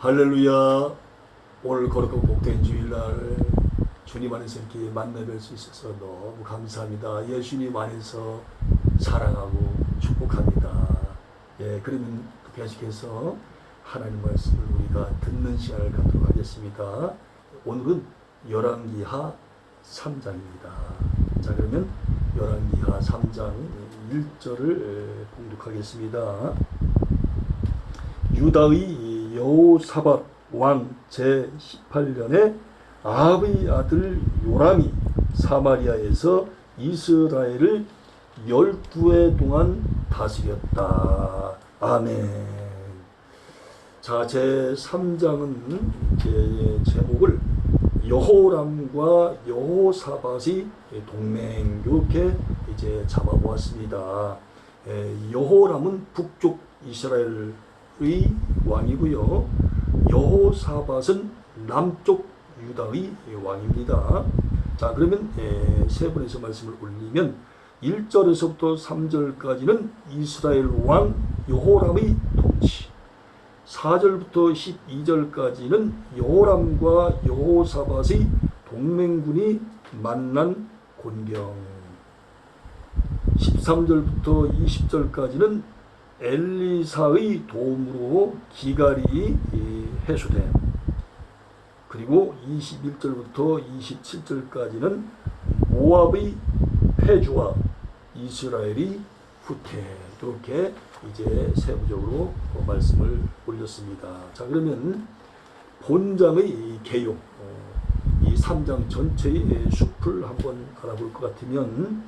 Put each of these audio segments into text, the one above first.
할렐루야. 오늘 거룩하고 복된 주일날 주님 안에서 이렇게 만나뵐 수 있어서 너무 감사합니다. 예수님 안에서 사랑하고 축복합니다. 그러면 계속해서 하나님 말씀을 우리가 듣는 시간을 갖도록 하겠습니다. 오늘은 열왕기하 3장입니다. 자, 그러면 열왕기하 3장 1절을 봉독하겠습니다. 유다의 여호사밧 왕 제18년에 아합의 아들 요람이 사마리아에서 이스라엘을 12해 동안 다스렸다. 아멘. 자, 제3장은 제목을 여호람과 여호사밧의 동맹, 이렇게 이제 잡아보았습니다. 여호람은 북쪽 이스라엘의 왕이고요, 여호사밧은 남쪽 유다의 왕입니다. 자, 그러면 세 번에서 말씀을 올리면 1절에서부터 3절까지는 이스라엘 왕 여호람의 통치, 4절부터 12절까지는 여호람과 여호사밧의 동맹군이 만난 곤경, 13절부터 20절까지는 엘리사의 도움으로 기갈이 해소됨, 그리고 21절부터 27절까지는 모압의 패주와 이스라엘이 후퇴, 이렇게 이제 세부적으로 말씀을 올렸습니다. 자, 그러면 본장의 개요, 이 3장 전체의 숲을 한번 알아볼 것 같으면,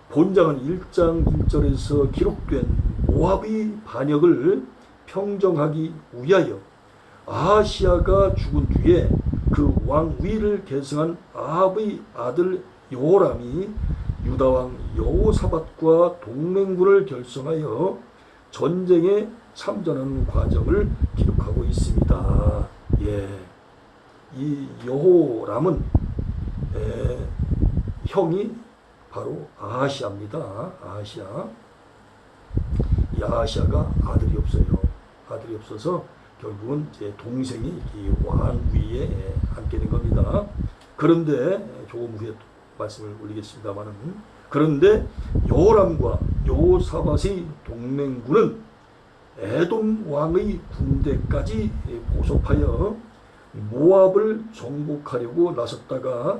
본장은 1장 1절에서 기록된 모압의 반역을 평정하기 위하여 아하시아가 죽은 뒤에 그 왕위를 계승한 아합의 아들 여호람이 유다왕 여호사밧과 동맹군을 결성하여 전쟁에 참전하는 과정을 기록하고 있습니다. 이 여호람은 형이 바로 아하시아입니다. 아하시아. 이 아하시아가 아들이 없어요. 아들이 없어서 결국은 제 동생이 이 왕위에 앉게 된 겁니다. 그런데 조금 후에 말씀을 올리겠습니다만은, 그런데 여호람과 여호사밧의 동맹군은 에돔 왕의 군대까지 보섭하여 모압을 정복하려고 나섰다가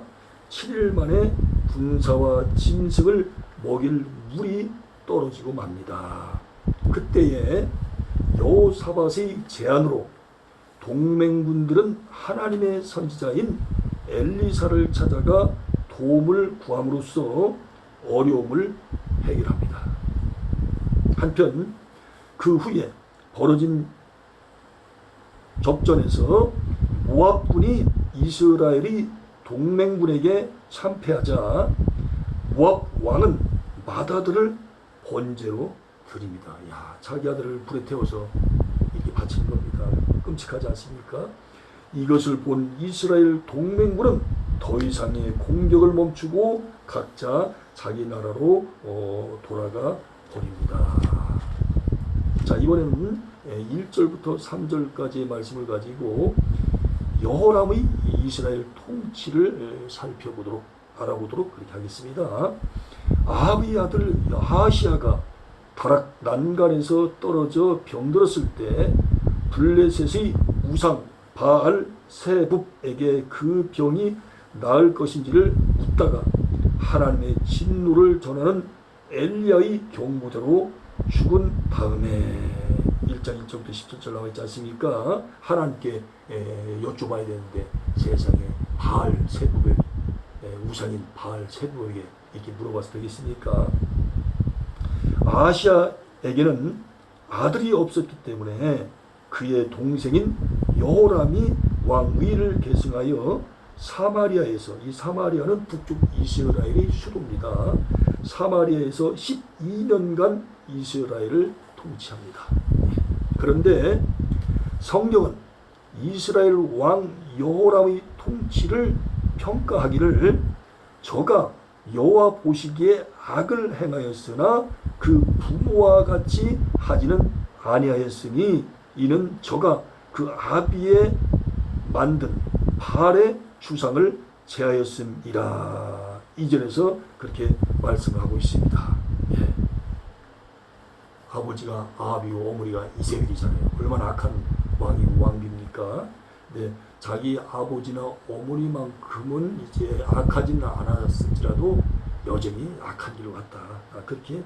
7일 만에 군사와 짐승을 먹일 물이 떨어지고 맙니다. 그때에 여호사밧의 제안으로 동맹군들은 하나님의 선지자인 엘리사를 찾아가 도움을 구함으로써 어려움을 해결합니다. 한편 그 후에 벌어진 접전에서 모압군이 이스라엘이 동맹군에게 참패하자 모압 왕은 맏아들을 번제로 드립니다. 자기 아들을 불에 태워서 이렇게 바치는 겁니다. 끔찍하지 않습니까? 이것을 본 이스라엘 동맹군은 더 이상의 공격을 멈추고 각자 자기 나라로 돌아가 버립니다. 자, 이번에는 1절부터 3절까지의 말씀을 가지고 여호람의 이스라엘 통치를 알아보도록 그렇게 하겠습니다. 아합의 아들 아하시아가 다락 난간에서 떨어져 병들었을 때 블레셋의 우상 바알 세붑에게 그 병이 나을 것인지를 묻다가 하나님의 진노를 전하는 엘리야의 경고대로 죽은 다음에 1장 1절부터 17절 나와 있지 않습니까? 하나님께 여쭤봐야 되는데 세상에 바알 세붑의 우상인 바알 세붑에게 이렇게 물어봐서 되겠습니까? 아하시아에게는 아들이 없었기 때문에 그의 동생인 여호람이 왕위를 계승하여 사마리아에서, 이 사마리아는 북쪽 이스라엘의 수도입니다. 사마리아에서 12년간 이스라엘을 통치합니다. 그런데 성경은 이스라엘 왕 여호람의 통치를 평가하기를 저가 여호와 보시기에 악을 행하였으나 그 부모와 같이 하지는 아니하였으니 이는 저가 그 아비의 만든 발의 주상을 제하였음이라. 이전에서 그렇게 말씀하고 있습니다. 예. 아버지가 아합이고 어머니가 이세벨이잖아요. 얼마나 악한 왕비입니까? 네, 자기 아버지나 어머니만큼은 이제 악하지는 않았을지라도 여전히 악한 길로 갔다. 그렇게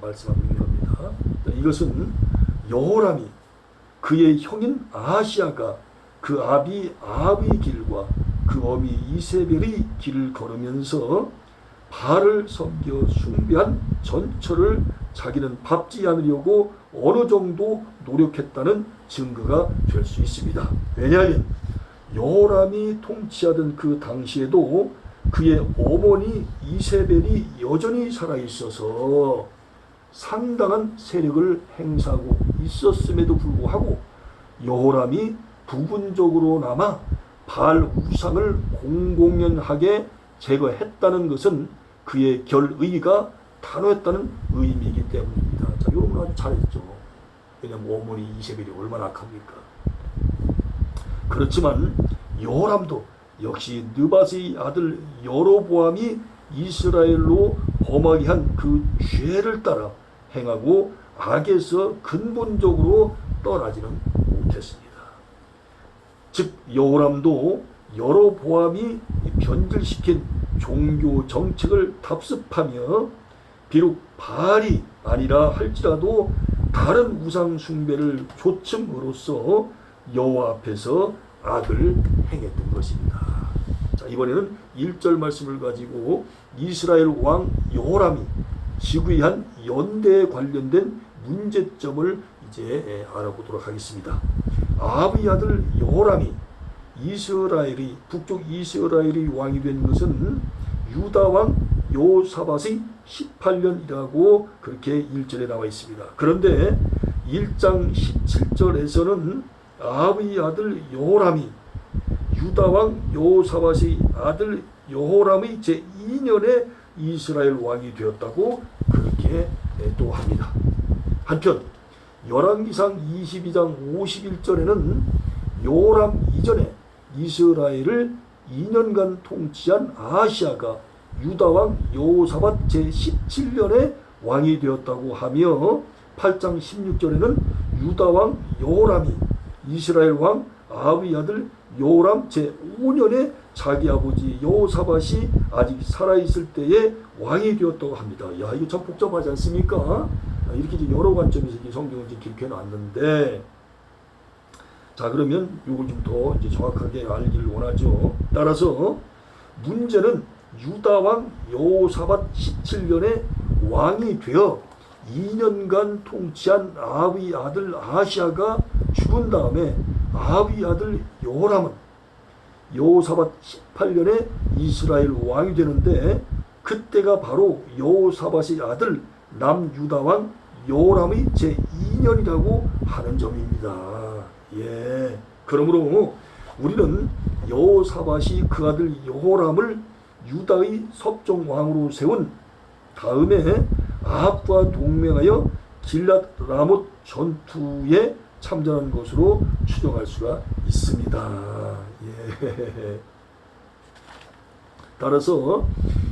말씀하고 있는 겁니다. 이것은 여호람이 그의 형인 아하시아가 그 아비 아합의 길과 그 어미 이세벨의 길을 걸으면서 바알을 섬겨 숭배한 전처를 자기는 밟지 않으려고 어느 정도 노력했다는 증거가 될 수 있습니다. 왜냐하면 여호람이 통치하던 그 당시에도 그의 어머니 이세벨이 여전히 살아있어서 상당한 세력을 행사하고 있었음에도 불구하고 여호람이 부분적으로나마 바알 우상을 공공연하게 제거했다는 것은 그의 결의가 단호했다는 의미이기 때문입니다. 자, 여러분 아주 잘했죠. 왜냐하면 어머니 이세벨이 얼마나 악합니까? 그렇지만 여호람도 역시 느밧의 아들 여로보암이 이스라엘로 범하게 한 그 죄를 따라 행하고 악에서 근본적으로 떠나지는 못했습니다. 즉 여호람도 여로보암이 변질시킨 종교 정책을 답습하며 비록 바알이 아니라 할지라도 다른 우상 숭배를 조침으로써 여호와 앞에서 악을 행했던 것입니다. 자, 이번에는 1절 말씀을 가지고 이스라엘 왕 여호람이 즉위한 연대에 관련된 문제점을 이제 알아보도록 하겠습니다. 아합의 아들 여호람이 이스라엘이 북쪽 이스라엘이 왕이 된 것은 유다 왕 여호사밧의 18년이라고 그렇게 1절에 나와 있습니다. 그런데 1장 17절에서는 아합의 아들 여호람이 유다 왕 여호사밧의 아들 여호람의 제2년에 이스라엘 왕이 되었다고 그렇게 또 합니다. 한편 열왕기상 22장 51절에는 여호람 이전에 이스라엘을 2년간 통치한 아하시아가 유다 왕 여호사밧 제17년에 왕이 되었다고 하며 8장 16절에는 유다 왕 여호람이 이스라엘 왕 아합의 아들 여호람 제5년에 자기 아버지 여호사밧이 아직 살아있을 때에 왕이 되었다고 합니다. 야, 이거 참 복잡하지 않습니까? 이렇게 이제 여러 관점에서 성경을 기록해 놨는데, 자, 그러면 이걸 좀 더 이제 정확하게 알기를 원하죠. 따라서 문제는 유다 왕 여호사밧 17년에 왕이 되어 2년간 통치한 아합의 아들 아하시아가 죽은 다음에 아합의 아들 여호람은 여호사밧 18년에 이스라엘 왕이 되는데, 그때가 바로 여호사밧의 아들 남유다 왕 여호람의 제2년이라고 하는 점입니다. 예, 그러므로 우리는 여호사밧이 그 아들 여호람을 유다의 섭정왕으로 세운 다음에 아합과 동맹하여 길랏 라못 전투에 참전한 것으로 추정할 수가 있습니다. 예. 따라서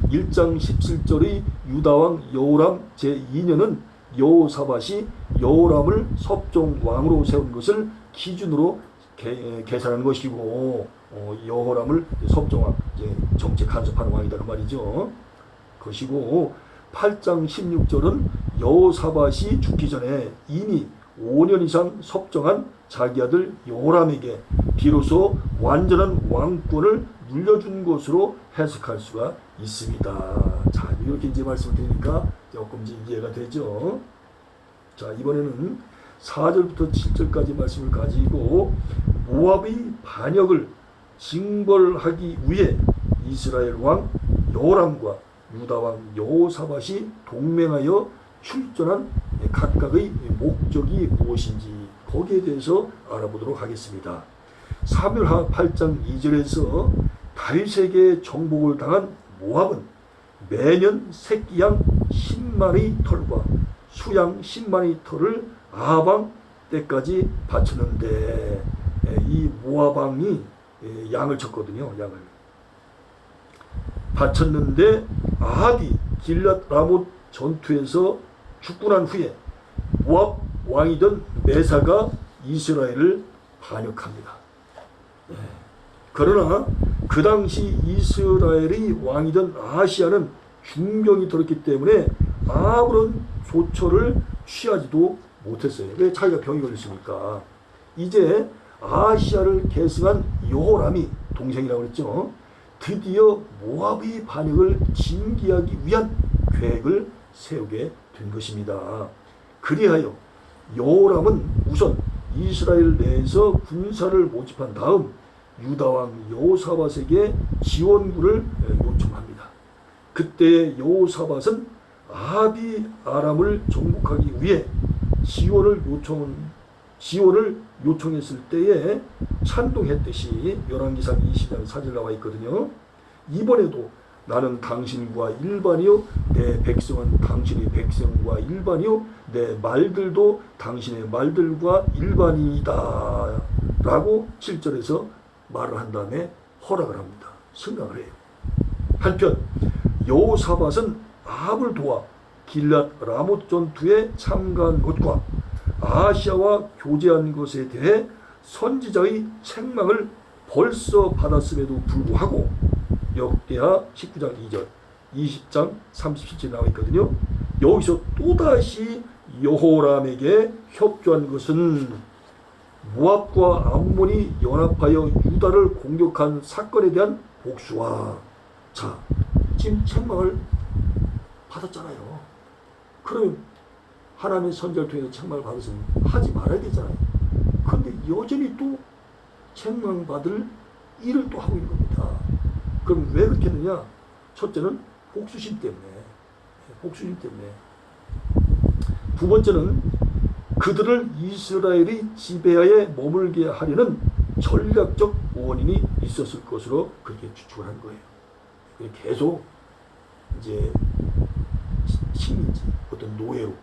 1장 17절의 유다왕 여호람 제2년은 여호사밧이 여호람을 섭정왕으로 세운 것을 기준으로 계산하는 것이고, 여호람을 섭정왕, 정책 간섭하는 왕이다 그 말이죠. 것이고, 8장 16절은 여호사밧이 죽기 전에 이미 5년 이상 섭정한 자기 아들 여호람에게 비로소 완전한 왕권을 물려준 것으로 해석할 수가 있습니다. 자, 이렇게 이제 말씀을 드리니까 조금 이제 이해가 되죠. 자, 이번에는 4절부터 7절까지 말씀을 가지고 모압의 반역을 징벌하기 위해 이스라엘 왕 여호람과 유다 왕 여호사밧이 동맹하여 출전한 각각의 목적이 무엇인지 거기에 대해서 알아보도록 하겠습니다. 사무엘하 8장 2절에서 다윗에게 정복을 당한 모압은 매년 새끼양 10마리 털과 수양 10마리 털을 아합 왕 때까지 바쳤는데, 이 모압 왕이 양을 쳤거든요. 양을 바쳤는데 아합이 길랏 라못 전투에서 죽고 난 후에 모압 왕이던 메사가 이스라엘을 반역합니다. 그러나 그 당시 이스라엘의 왕이던 아하시야는 중병이 들었기 때문에 아무런 조처를 취하지도 못했어요. 왜? 자기가 병이 걸렸으니까. 이제 아하시야를 계승한 여호람이, 동생이라고 그랬죠, 드디어 모압의 반역을 징계하기 위한 계획을 세우게 된 것입니다. 그리하여 여호람은 우선 이스라엘 내에서 군사를 모집한 다음 유다왕 여호사밧에게 지원군을 요청합니다. 그때 여호사밧은 아합이 아람을 정복하기 위해 지원을 요청했을 때에 찬동했듯이 열왕기상 20장 4절 나와 있거든요. 이번에도 나는 당신과 일반이요, 내 백성은 당신의 백성과 일반이요, 내 말들도 당신의 말들과 일반이다 라고 7절에서 말을 한 다음에 허락을 합니다. 승낙을 해요. 한편 여호사밧은 아합을 도와 길랏 라못 전투에 참가한 것과 아하시야와 교제한 것에 대해 선지자의 책망을 벌써 받았음에도 불구하고 역대하 19장 2절, 20장 37절 나와 있거든요. 여기서 또다시 여호람에게 협조한 것은 모압과 암몬이 연합하여 유다를 공격한 사건에 대한 복수와, 자, 지금 책망을 받았잖아요. 그러면 하나님의 선지자를 통해서 책망을 받았으면 하지 말아야 되잖아요. 그런데 여전히 또 책망받을 일을 또 하고 있는 겁니다. 그럼 왜 그렇게 했느냐? 첫째는 복수심 때문에. 복수심 때문에. 두 번째는 그들을 이스라엘의 지배하에 머물게 하려는 전략적 원인이 있었을 것으로 그렇게 추측을 한 거예요. 계속 이제 식민지, 어떤 노예로,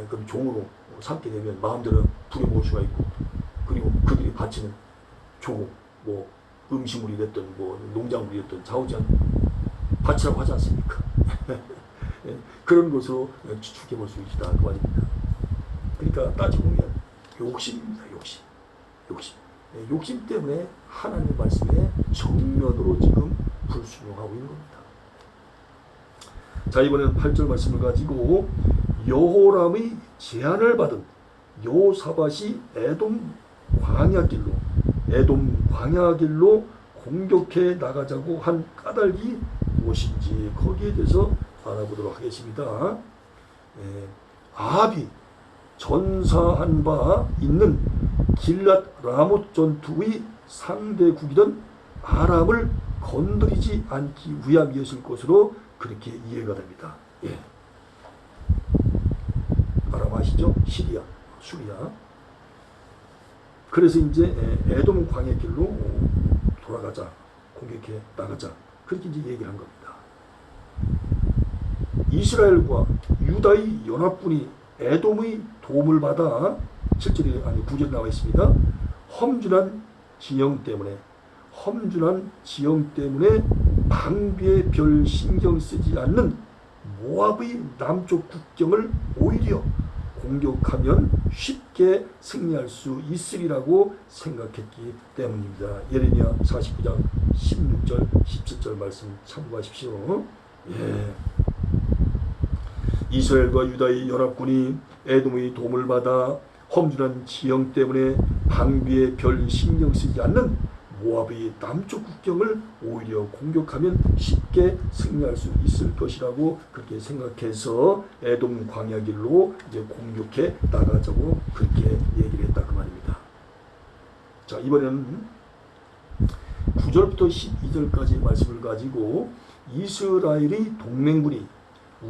그럼 종으로 삼게 되면 마음대로 부려먹을 수가 있고, 그리고 그들이 바치는 조공, 뭐 음식물이 됐든 뭐 농작물이 됐든 좌우지간 바치라고 하지 않습니까? 그런 것으로 추측해 볼 수 있다 그 말입니다. 그러니까 따지고 보면 욕심입니다. 욕심 때문에 하나님의 말씀에 정면으로 지금 불순종하고 있는 겁니다. 자, 이번에는 8절 말씀을 가지고 여호람의 제안을 받은 여호사밧이 에돔 광야길로 공격해 나가자고 한 까닭이 무엇인지 거기에 대해서 알아보도록 하겠습니다. 아합이 전사한 바 있는 길랏 라못 전투의 상대국이던 아람을 건드리지 않기 위함이었을 것으로 그렇게 이해가 됩니다. 아람 아시죠? 시리아, 수리아. 그래서 이제 에돔 광야길로 돌아가자, 공격해 나가자, 그렇게 이제 얘기를 한 겁니다. 이스라엘과 유다의 연합군이 에돔의 도움을 받아 7절이 아니 9절에 나와 있습니다. 험준한 지형 때문에 방비에 별 신경 쓰지 않는 모압의 남쪽 국경을 오히려 공격하면 쉽게 승리할 수 있으리라고 생각했기 때문입니다. 예레미야 49장 16절 17절 말씀 참고하십시오. 이스라엘과 유다의 연합군이 에돔의 도움을 받아 험준한 지형 때문에 방비에 별 신경 쓰지 않는 모압의 남쪽 국경을 오히려 공격하면 쉽게 승리할 수 있을 것이라고 그렇게 생각해서 에돔 광야길로 이제 공격해 나가자고 그렇게 얘기를 했다 그 말입니다. 자, 이번에는 9절부터 12절까지 말씀을 가지고 이스라엘의 동맹군이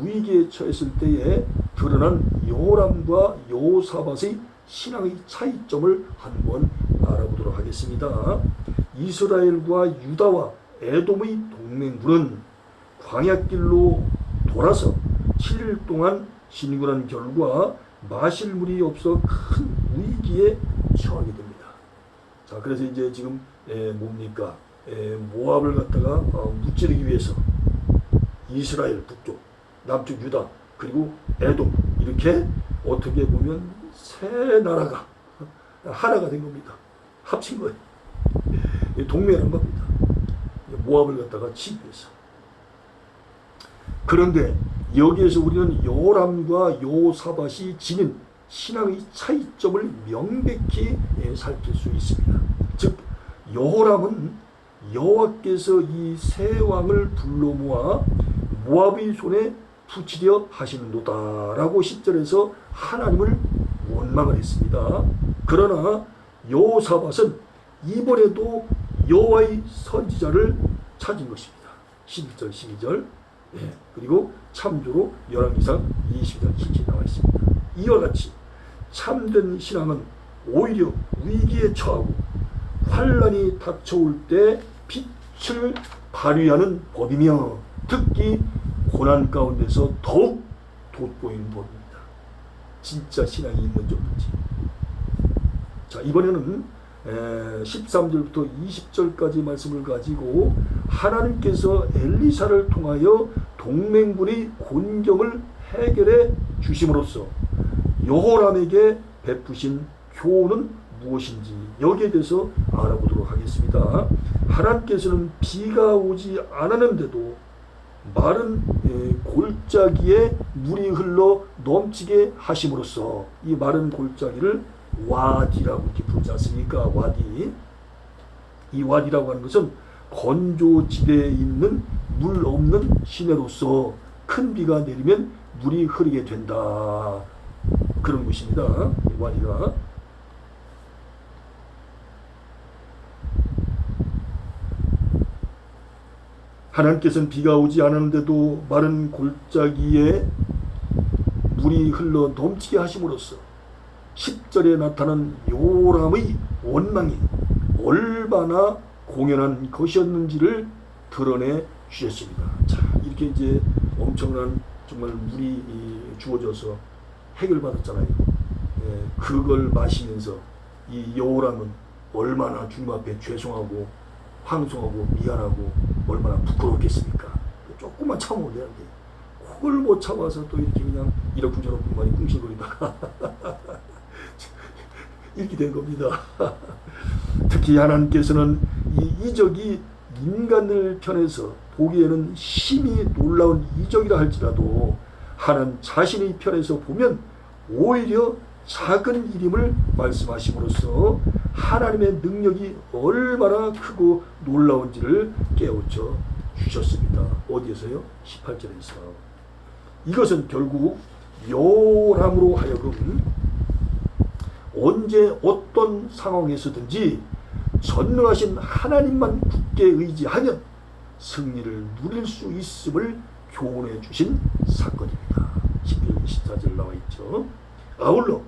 위기에 처했을 때에 드러난 여호람과 여호사밧의 신앙의 차이점을 한번 알아보도록 하겠습니다. 이스라엘과 유다와 에돔의 동맹군은 광야길로 돌아서 7일 동안 진군한 결과 마실 물이 없어 큰 위기에 처하게 됩니다. 자, 그래서 이제 지금 뭡니까? 모압을 갖다가 무찌르기 위해서 이스라엘 북쪽, 남쪽 유다, 그리고 에돔, 이렇게 어떻게 보면 세 나라가 하나가 된 겁니다. 합친 거예요. 동맹한 겁니다. 모압을 갖다가 치기 위해서. 그런데 여기에서 우리는 여호람과 여호사밧이 지닌 신앙의 차이점을 명백히 살필 수 있습니다. 즉 여호람은 여호와께서 이 세 왕을 불러 모아 모압의 손에 붙이려 하시는도다라고 10절에서 하나님을 원망을 했습니다. 그러나 여호사밧은 이번에도 여호와의 선지자를 찾은 것입니다. 11절 12절. 그리고 참조로 열왕기상 22장 7절에 나와 있습니다. 이와 같이 참된 신앙은 오히려 위기에 처하고 환란이 닥쳐올 때 빛을 발휘하는 법이며 특히 고난 가운데서 더욱 돋보이는 법입니다. 진짜 신앙이 있는지 없는지. 자, 이번에는 13절부터 20절까지 말씀을 가지고 하나님께서 엘리사를 통하여 동맹군의 곤경을 해결해 주심으로써 여호람에게 베푸신 교훈은 무엇인지 여기에 대해서 알아보도록 하겠습니다. 하나님께서는 비가 오지 않았는데도 마른 골짜기에 물이 흘러 넘치게 하심으로써 이 마른 골짜기를 와디라고 이렇게 부르지 않습니까? 와디. 이 와디라고 하는 것은 건조지대에 있는 물 없는 시내로서 큰 비가 내리면 물이 흐르게 된다. 그런 것입니다. 이 와디가. 하나님께서는 비가 오지 않았는데도 마른 골짜기에 물이 흘러 넘치게 하심으로써 10절에 나타난 요람의 원망이 얼마나 공연한 것이었는지를 드러내 주셨습니다. 자, 이렇게 이제 엄청난 정말 물이 주어져서 해결받았잖아요. 그걸 마시면서 이 요람은 얼마나 주님 앞에 죄송하고 황송하고 미안하고 얼마나 부끄럽겠습니까? 조금만 참으면 되는데 그걸 못 참아서 또 이렇게 그냥 이러쿵저러쿵 꿍실거리다가 이렇게 된 겁니다. 특히 하나님께서는 이 이적이 인간을 편에서 보기에는 심히 놀라운 이적이라 할지라도 하나님 자신의 편에서 보면 오히려 작은 일임을 말씀하심으로써 하나님의 능력이 얼마나 크고 놀라운지를 깨우쳐 주셨습니다. 어디에서요? 18절에서. 이것은 결국 요람으로 하여금 언제 어떤 상황에서든지 전능하신 하나님만 굳게 의지하면 승리를 누릴 수 있음을 교훈해 주신 사건입니다. 12절 24절 나와 있죠. 아울러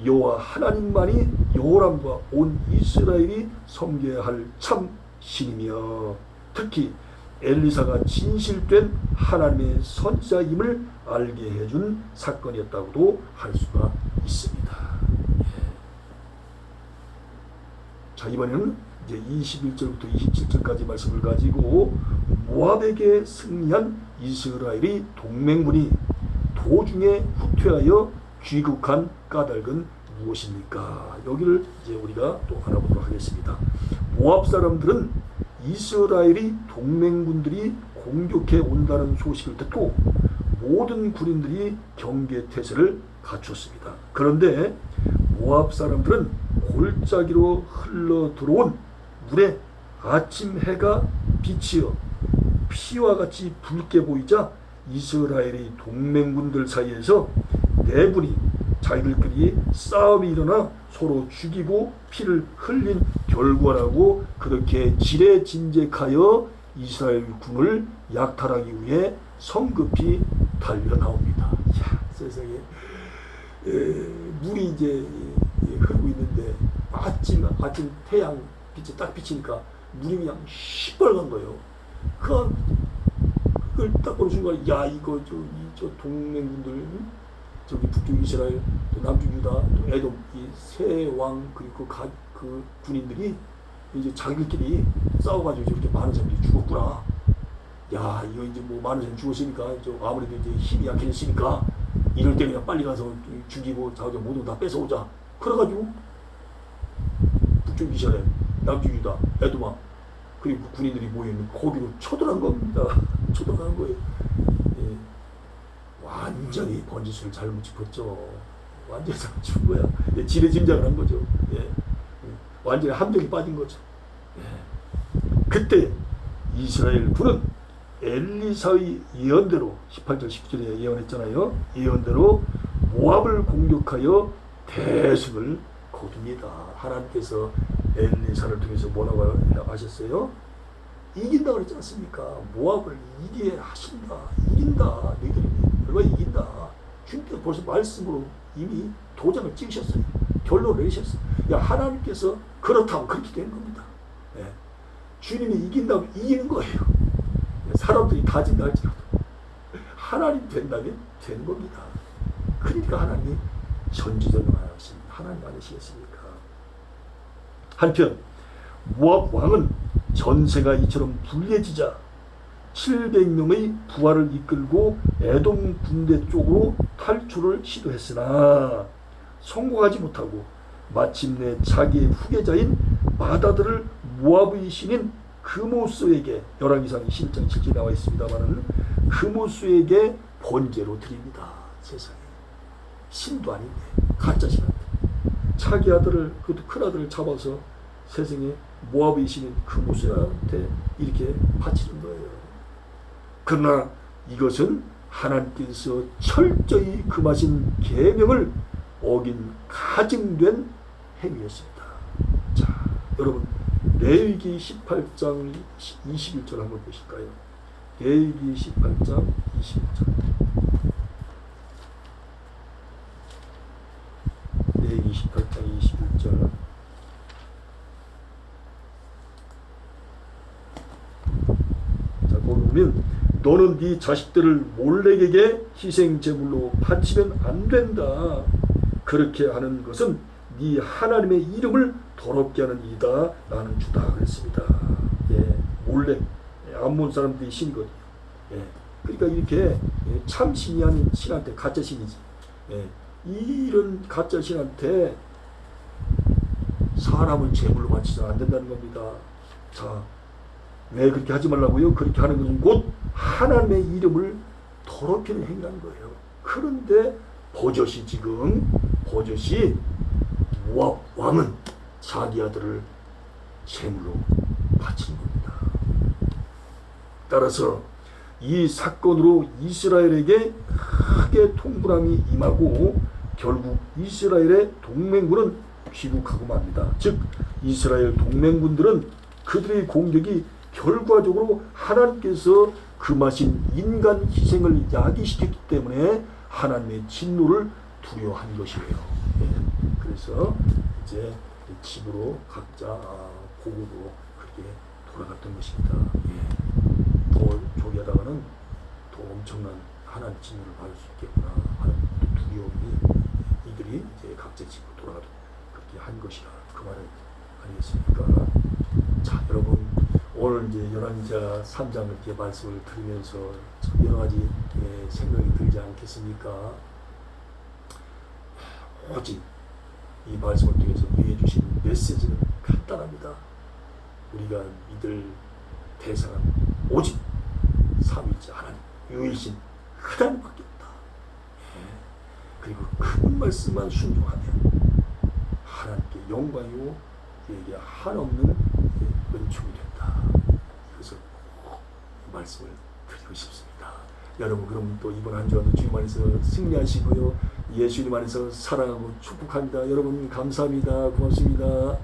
여호와 하나님만이 여호람과 온 이스라엘이 섬겨야 할 참 신이며 특히 엘리사가 진실된 하나님의 선지자임을 알게 해준 사건이었다고도 할 수가 있습니다. 자, 이번에는 이제 21절부터 27절까지 말씀을 가지고 모압에게 승리한 이스라엘의 동맹군이 도중에 후퇴하여 귀국한 까닭은 무엇입니까? 여기를 이제 우리가 또 알아보도록 하겠습니다. 모압 사람들은 이스라엘이 동맹군들이 공격해 온다는 소식을 듣고 모든 군인들이 경계태세를 갖췄습니다. 그런데 모압 사람들은 골짜기로 흘러 들어온 물에 아침 해가 비치어 피와 같이 붉게 보이자 이스라엘의 동맹군들 사이에서 내분이 자기들끼리 싸움이 일어나 서로 죽이고 피를 흘린 결과라고 그렇게 지레진직하여 이스라엘 군을 약탈하기 위해 성급히 달려 나옵니다. 야, 세상에 물이 이제 흐르고 있는데 아침 태양 빛이 딱 비치니까 물이 그냥 시뻘건 거예요. 그걸 딱 보는 순간 야 이거 저 동맹군들 저기 북쪽 이스라엘 또 남쪽 유다 또 에돔 이 세 왕 그리고 그 그 군인들이 이제 자기들끼리 싸워가지고 이렇게 많은 사람들이 죽었구나. 야, 이거 이제 뭐 많은 사람이 죽었으니까 아무래도 이제 힘이 약해졌으니까 이럴 때 그냥 빨리 가서 죽이고 자기 모두 다 뺏어오자. 그래가지고 북쪽 이스라엘, 남쪽 유다, 에도마 그리고 군인들이 모여있는 거기로 쳐들어간 겁니다. 쳐들어간 거예요. 예. 완전히 번지수를 잘못 짚었죠. 완전히 잘못 짚은 거야. 예. 지레짐작을 한 거죠. 예. 완전히 함정이 빠진 거죠. 예. 그때 이스라엘 군은 엘리사의 예언대로 18절 19절에 예언했잖아요. 예언대로 모압을 공격하여 대승을 거둡니다. 하나님께서 엘리사를 통해서 뭐라고 하셨어요? 이긴다 그랬지 않습니까? 모압을 이기게 하신다. 이긴다. 너희들이 얼마나 이긴다. 주님께서 벌써 말씀으로 이미 도장을 찍으셨어요. 결론을 내리셨어요. 야, 하나님께서 그렇다고 그렇게 되는 겁니다. 예. 주님이 이긴다면 이기는 거예요. 사람들이 다진다 할지라도 하나님 된다면 되는 겁니다. 그러니까 하나님이 전지전능하신 하나님 아니시겠습니까? 한편 모압 왕은 전세가 이처럼 불리해지자 700명의 부하를 이끌고 에돔 군대 쪽으로 탈출을 시도했으나 성공하지 못하고 마침내 자기의 후계자인 마다들을 모압의 신인 그모스에게 열왕기상 11장 7절에 나와 있습니다만은 그모스에게 번제로 드립니다. 세상에 신도 아닌데 가짜 신한테 자기 아들을 그것도 큰 아들을 잡아서 세상에 모압의 신인 그모스한테 이렇게 바치는 거예요. 그러나 이것은 하나님께서 철저히 금하신 계명을 어긴 가증된 행위였습니다. 자, 여러분 레위기 18장 21절 한번 보실까요? 레위기 18장 21절. 레위기 18장 21절. 자, 거기 보면 너는 네 자식들을 몰렉에게 희생 제물로 바치면 안 된다. 그렇게 하는 것은 네 하나님의 이름을 더럽게 하는 이다. 나는 주다 그랬습니다. 예, 몰렉 암몬 사람들이 신이거든요. 예, 그러니까 이렇게 참 신이 아닌 신한테 가짜 신이지. 예, 이런 가짜 신한테 사람을 제물로 바치서는 안 된다는 겁니다. 자, 왜 그렇게 하지 말라고요? 그렇게 하는 것은 곧 하나님의 이름을 더럽히는 행위라는 거예요. 그런데 버젓이 모압 왕은 자기 아들을 제물로 바친 겁니다. 따라서 이 사건으로 이스라엘에게 크게 통분함이 임하고 결국 이스라엘의 동맹군은 귀국하고 맙니다. 즉 이스라엘 동맹군들은 그들의 공격이 결과적으로 하나님께서 금하신 인간 희생을 야기시켰기 때문에 하나님의 진노를 두려워한 것이에요. 예. 그래서 이제 집으로 각자 고국으로 그렇게 돌아갔던 것입니다. 예. 더 저기하다가는 더 엄청난 하나님 진노를 받을 수 있겠구나 하는 두려움이 이들이 이제 각자 집으로 돌아가도 그렇게 한 것이라 그 말은 아니겠습니까? 자, 여러분 오늘 이제 열왕기하 3장을 이렇게 말씀을 들으면서 여러 가지 생각이 들지 않겠습니까? 오직 이 말씀을 통해서 우리에게 주신 메시지는 간단합니다. 우리가 믿을 대상은 오직 삼위일체 하나님, 유일신 하나님밖에 없다. 그리고 그분 말씀만 순종하면 하나님께 영광이고 우리에게 한없는 은총이 된다. 그래서 꼭 말씀을 드리고 싶습니다. 여러분 그럼 또 이번 한 주간도 주님 안에서 승리하시고요. 예수님 안에서 사랑하고 축복합니다. 여러분 감사합니다. 고맙습니다.